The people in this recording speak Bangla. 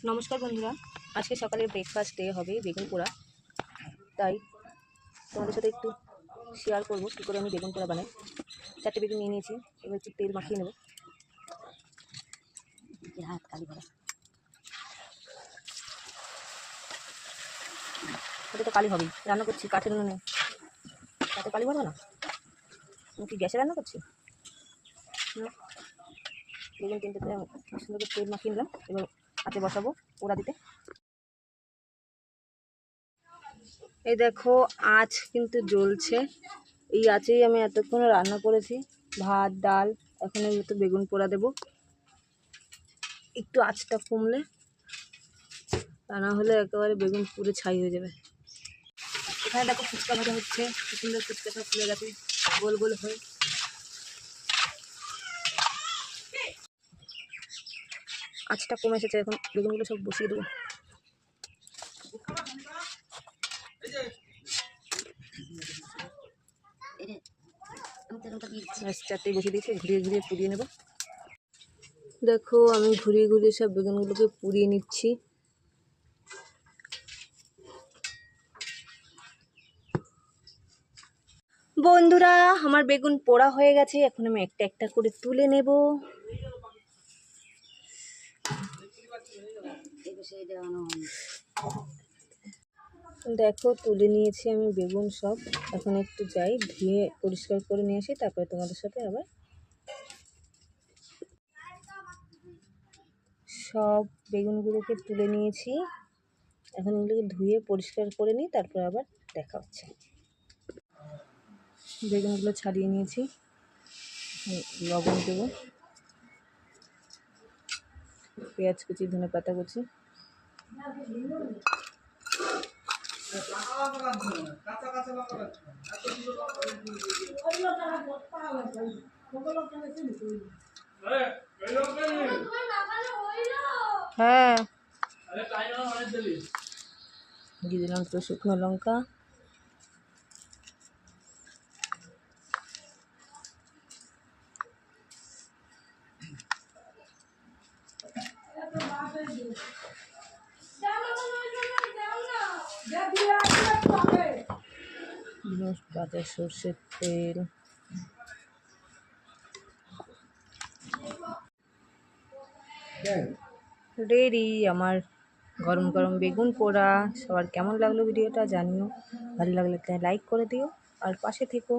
নমস্কার বন্ধুরা, আজকে সকালে ব্রেকফাস্টে হবে বেগুন পোড়া। তাই তোমাদের সাথে একটু শেয়ার করবো কী করে আমি বেগুন পোড়া বানাই। 4টে বেগুন নিয়ে নিয়েছি, এবার একটু তেল মাখিয়ে নেব। হাত কালি ভরা, ওটা তো কালি হবেই, রান্না করছি কাঠের নুনে, তাতে কালি ভরবো না? আমি কি গ্যাসে রান্না করছি? বেগুন তিনটে সুন্দর করে তেল মাখিয়ে নিলাম, এবার হাতে বসাবো পোড়া দিতে। এই দেখো আঁচ কিন্তু জ্বলছে, এই আঁচেই আমি এতক্ষণ রান্না করেছি ভাত ডাল। এখন এই তো বেগুন পোড়া দেবো, একটু আঁচটা কমলে, তা না হলে একেবারে বেগুন পুড়ে ছাই হয়ে যাবে। এখানে দেখো ফুচকা ভাজা হচ্ছে, কি সুন্দর ফুচকা সব ফুলে গেছে গোল গোল হয়ে। আঁচটা কমে এসেছে, এখন বেগুনগুলো সব বসিয়ে দেবো। চারটেই বসিয়ে দিয়েছি, ঘুরিয়ে ঘুরিয়ে পুড়িয়ে নেব। দেখো আমি ঘুরিয়ে ঘুরিয়ে সব বেগুনগুলোকে পুড়িয়ে নিচ্ছি। বন্ধুরা আমার বেগুন পোড়া হয়ে গেছে, এখন আমি একটা একটা করে তুলে নেব। দেখো তুলে নিয়েছি আমি বেগুন সব, এখন একটু যাই ধুয়ে পরিষ্কার করে নিয়ে আসি, তারপরে তোমাদের সাথে আবার সব বেগুনগুলোকে তুলে নিয়েছি। এখন এগুলোকে ধুয়ে পরিষ্কার করে নিই, তারপর আবার দেখা হচ্ছে। বেগুনগুলো ছাড়িয়ে নিয়েছি, লবণ দেবো, পেঁয়াজ কুচি ধনে পাতা কুচি, হ্যাঁ দিয়ে দিলাম তো শুকনো লঙ্কা, কাঁচা সর্ষের তেল, রেডি আমার গরম গরম বেগুন পোড়া। সবার কেমন লাগলো ভিডিওটা জানিও, ভালো লাগলে লাইক করে দিও আর পাশে থেকো।